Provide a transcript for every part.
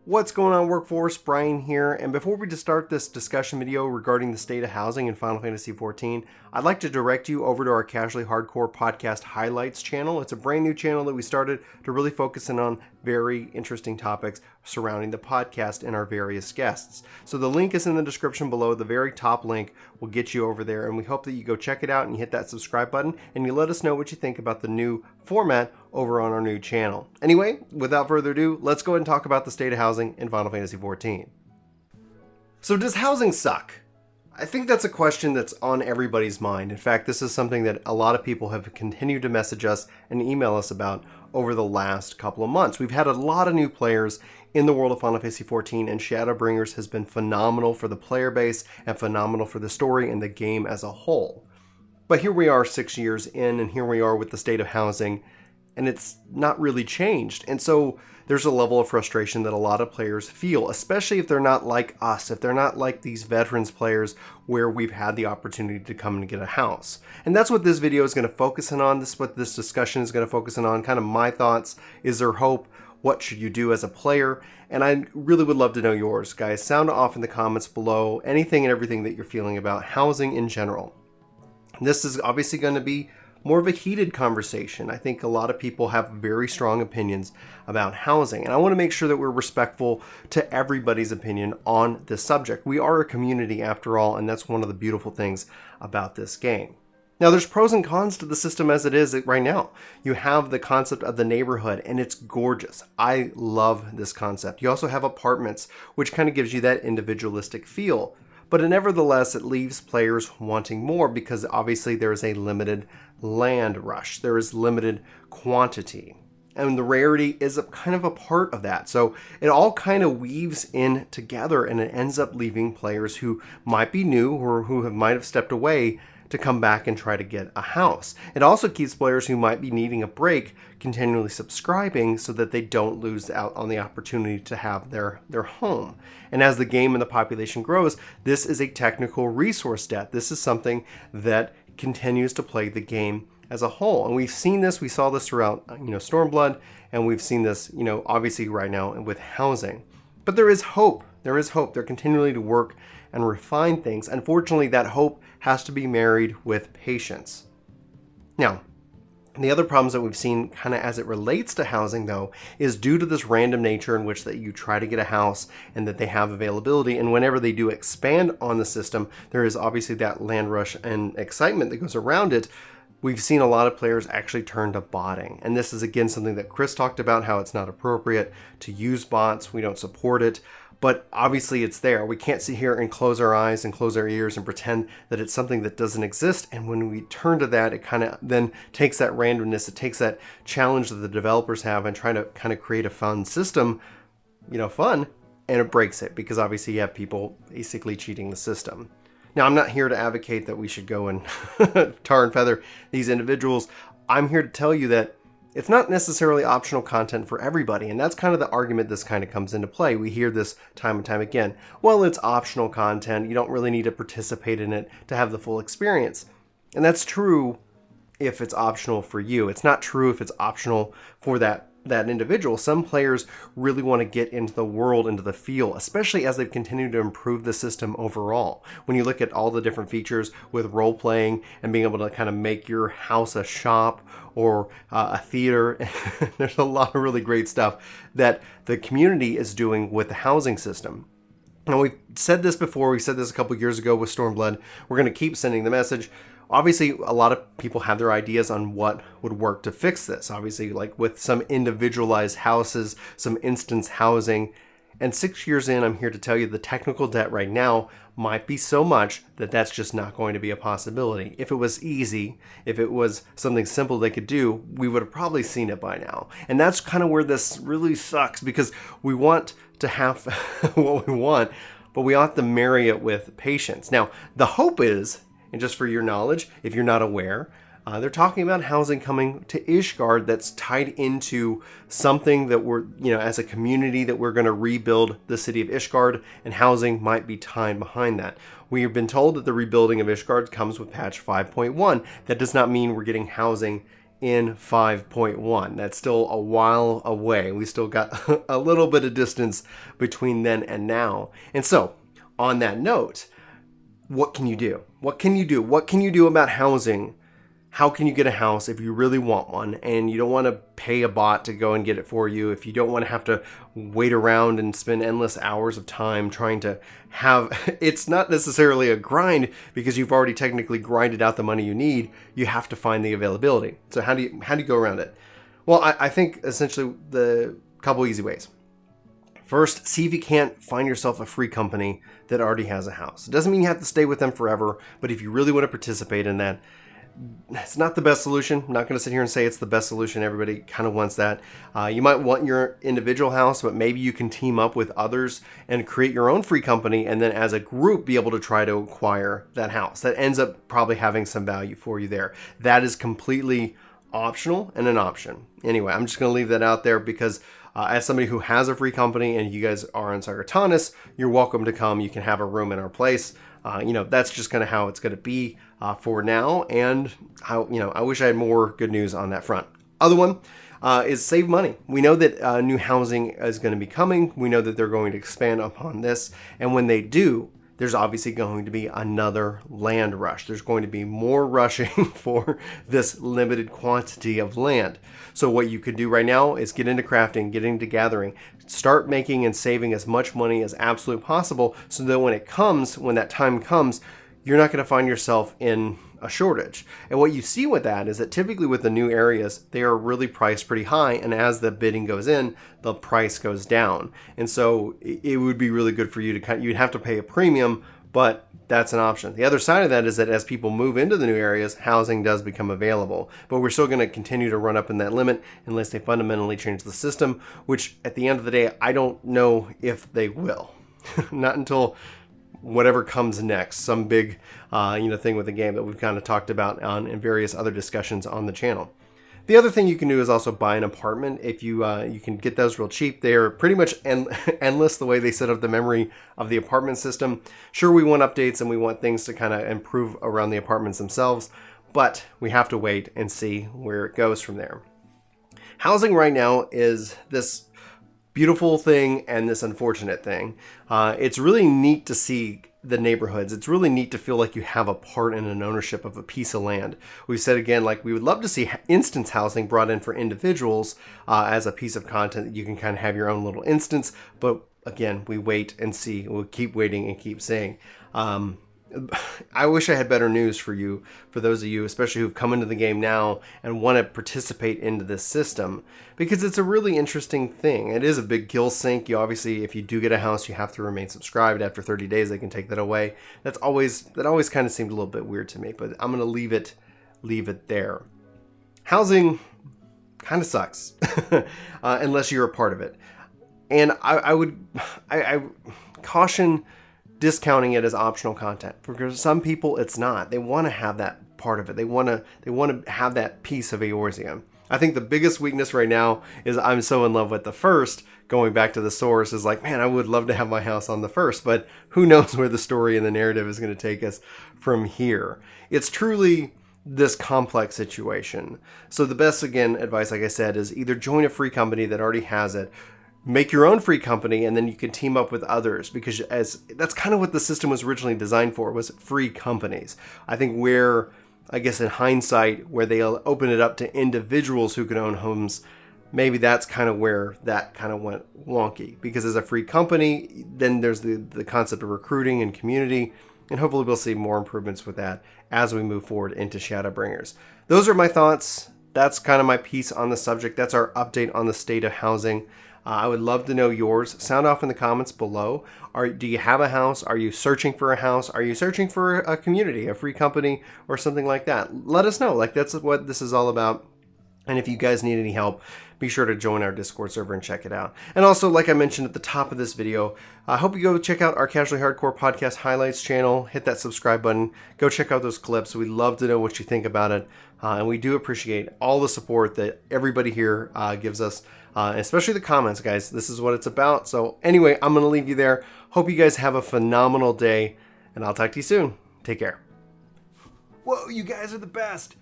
What's going on, Workforce? Brian here, and before we start this discussion video regarding the state of housing in Final Fantasy XIV, I'd like to direct you over to our Casually Hardcore Podcast Highlights channel. It's a brand new channel that we started to really focus in on very interesting topics surrounding the podcast and our various guests. So the link is in the description below. The very top link will get you over there, and we hope that you go check it out and you hit that subscribe button and you let us know what you think about the new format over on our new channel. Anyway, without further ado, let's go ahead and talk about the state of housing in Final Fantasy XIV. So does housing suck? I think that's a question that's on everybody's mind. In fact, this is something that a lot of people have continued to message us and email us about over the last couple of months. We've had a lot of new players in the world of Final Fantasy XIV, and Shadowbringers has been phenomenal for the player base and phenomenal for the story and the game as a whole. But here we are 6 years in, and here we are with the state of housing, and it's not really changed. And so there's a level of frustration that a lot of players feel, especially if they're not like us, if they're not like these veterans players where we've had the opportunity to come and get a house. And that's what this video is going to focus in on. This is what this discussion is going to focus in on, kind of my thoughts. Is there hope? What should you do as a player? And I really would love to know yours, guys. Sound off in the comments below anything and everything that you're feeling about housing in general. This is obviously going to be more of a heated conversation. I think a lot of people have very strong opinions about housing, and I want to make sure that we're respectful to everybody's opinion on this subject. We are a community after all, and that's one of the beautiful things about this game. Now, there's pros and cons to the system as it is right now. You have the concept of the neighborhood, and it's gorgeous. I love this concept. You also have apartments, which kind of gives you that individualistic feel. But nevertheless, it leaves players wanting more because obviously there is a limited land rush. There is limited quantity. And the rarity is kind of a part of that. So it all kind of weaves in together, and it ends up leaving players who might be new or who might have stepped away to come back and try to get a house. It also keeps players who might be needing a break continually subscribing so that they don't lose out on the opportunity to have their home. And as the game and the population grows, this is a technical resource debt. This is something that continues to plague the game as a whole. And we've seen this, we saw this throughout, Stormblood, and we've seen this, obviously right now with housing. But there is hope. There is hope. They're continuing to work and refine things. Unfortunately, that hope has to be married with patience. Now, the other problems that we've seen kind of as it relates to housing, though, is due to this random nature in which that you try to get a house and that they have availability. And whenever they do expand on the system, there is obviously that land rush and excitement that goes around it. We've seen a lot of players actually turn to botting. And this is, again, something that Chris talked about, how it's not appropriate to use bots. We don't support it. But obviously it's there. We can't sit here and close our eyes and close our ears and pretend that it's something that doesn't exist. And when we turn to that, it kind of then takes that randomness, it takes that challenge that the developers have and trying to kind of create a fun system, fun, and it breaks it because obviously you have people basically cheating the system. Now, I'm not here to advocate that we should go and tar and feather these individuals. I'm here to tell you that it's not necessarily optional content for everybody, and that's kind of the argument this kind of comes into play. We hear this time and time again. Well, it's optional content. You don't really need to participate in it to have the full experience. And that's true if it's optional for you. It's not true if it's optional for that individual. Some players really want to get into the world, into the feel, especially as they've continued to improve the system overall. When you look at all the different features with role-playing and being able to kind of make your house a shop or a theater, there's a lot of really great stuff that the community is doing with the housing system. Now, we've said this before. We said this a couple years ago with Stormblood. We're going to keep sending the message. Obviously, a lot of people have their ideas on what would work to fix this. Obviously, like with some individualized houses, some instance housing. And 6 years in, I'm here to tell you the technical debt right now might be so much that that's just not going to be a possibility. If it was easy, if it was something simple they could do, we would have probably seen it by now. And that's kind of where this really sucks, because we want to have what we want, but we ought to marry it with patience. Now, the hope is, and just for your knowledge, if you're not aware, they're talking about housing coming to Ishgard that's tied into something that we're, as a community, that we're going to rebuild the city of Ishgard, and housing might be tied behind that. We have been told that the rebuilding of Ishgard comes with patch 5.1. That does not mean we're getting housing in 5.1. That's still a while away. We still got a little bit of distance between then and now. And so, on that note, what can you do? What can you do? What can you do about housing? How can you get a house if you really want one and you don't want to pay a bot to go and get it for you? If you don't want to have to wait around and spend endless hours of time trying to have, it's not necessarily a grind because you've already technically grinded out the money you need. You have to find the availability. So how do you go around it? Well, I think essentially the couple easy ways. First, see if you can't find yourself a free company that already has a house. It doesn't mean you have to stay with them forever, but if you really want to participate in that, it's not the best solution. I'm not going to sit here and say it's the best solution. Everybody kind of wants that. You might want your individual house, but maybe you can team up with others and create your own free company, and then as a group be able to try to acquire that house. That ends up probably having some value for you there. That is completely optional and an option. Anyway, I'm just going to leave that out there because as somebody who has a free company and you guys are in Sagartanis, you're welcome to come. You can have a room in our place. That's just kind of how it's going to be for now. And I wish I had more good news on that front. Other one is save money. We know that new housing is going to be coming. We know that they're going to expand upon this. And when they do, there's obviously going to be another land rush. There's going to be more rushing for this limited quantity of land. So what you could do right now is get into crafting, get into gathering, start making and saving as much money as absolutely possible so that when that time comes, you're not going to find yourself in a shortage. And what you see with that is that typically with the new areas, they are really priced pretty high. And as the bidding goes in, the price goes down. And so it would be really good for you to you'd have to pay a premium, but that's an option. The other side of that is that as people move into the new areas, housing does become available. But we're still going to continue to run up in that limit unless they fundamentally change the system, which at the end of the day, I don't know if they will. Not until whatever comes next, some big thing with the game that we've kind of talked about in various other discussions on the channel. The other thing you can do is also buy an apartment. If you can get those real cheap. They are pretty much endless the way they set up the memory of the apartment system. Sure, we want updates and we want things to kind of improve around the apartments themselves, but we have to wait and see where it goes from there. Housing right now is this beautiful thing and this unfortunate thing. It's really neat to see the neighborhoods. It's really neat to feel like you have a part in an ownership of a piece of land. We've said again, like we would love to see instance housing brought in for individuals as a piece of content that you can kind of have your own little instance. But again, we wait and see. We'll keep waiting and keep seeing. I wish I had better news for you, for those of you, especially who've come into the game now and want to participate into this system, because it's a really interesting thing. It is a big kill sink. You obviously, if you do get a house, you have to remain subscribed. After 30 days, they can take that away. That always kind of seemed a little bit weird to me, but I'm going to leave it there. Housing kind of sucks unless you're a part of it. And I caution discounting it as optional content, because some people it's not. They want to have that part of it. They want to have that piece of Eorzeum. I think the biggest weakness right now is I'm so in love with the first. Going back to the source is like, man, I would love to have my house on the first, but who knows where the story and the narrative is going to take us from here. It's truly this complex situation. So the best, again, advice, like I said, is either join a free company that already has it, make your own free company, and then you can team up with others, because that's kind of what the system was originally designed for, was free companies. I think I guess in hindsight, where they'll open it up to individuals who can own homes, maybe that's kind of where that kind of went wonky, because as a free company, then there's the concept of recruiting and community, and hopefully we'll see more improvements with that as we move forward into Shadowbringers. Those are my thoughts. That's kind of my piece on the subject. That's our update on the state of housing. I would love to know yours. Sound off in the comments below. Do you have a house? Are you searching for a house? Are you searching for a community, a free company, or something like that? Let us know. Like, that's what this is all about. And if you guys need any help, be sure to join our Discord server and check it out. And also, like I mentioned at the top of this video, I hope you go check out our Casually Hardcore Podcast Highlights channel. Hit that subscribe button. Go check out those clips. We'd love to know what you think about it. And we do appreciate all the support that everybody here gives us. Especially the comments, guys. This is what it's about. So anyway, I'm going to leave you there. Hope you guys have a phenomenal day, and I'll talk to you soon. Take care. Whoa, you guys are the best.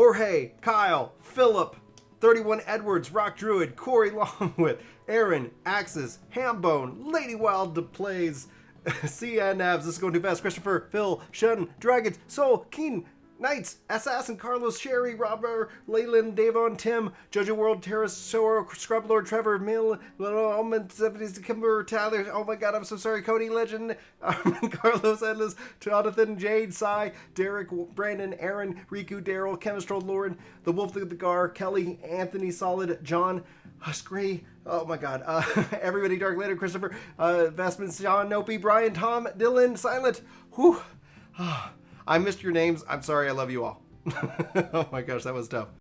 Jorge, Kyle, Philip, 31 Edwards, Rock Druid, Corey Longwit, Aaron, Axis, Hambone, Lady Wild Plays, CNavs, this is going too fast, Christopher, Phil, Shun, Dragons, Soul, Keen, Knights, Assassin, Carlos, Sherry, Robert, Leyland, Davon, Tim, Jojo World, Terrace, Sora, Scrublord, Trevor, Mill, Almond, 70s, Kimber, Tyler, oh my god, I'm so sorry, Cody, Legend, Carlos, Endless, Jonathan, Jade, Sai, Derek, Brandon, Aaron, Riku, Daryl, Chemistral, Lauren, The Wolf, the Gar, Kelly, Anthony, Solid, John, Huskray, oh my god, everybody, Dark Later, Christopher, Vestments, John, Nopi, Brian, Tom, Dylan, Silent, whew, I missed your names. I'm sorry. I love you all. Oh my gosh, that was tough.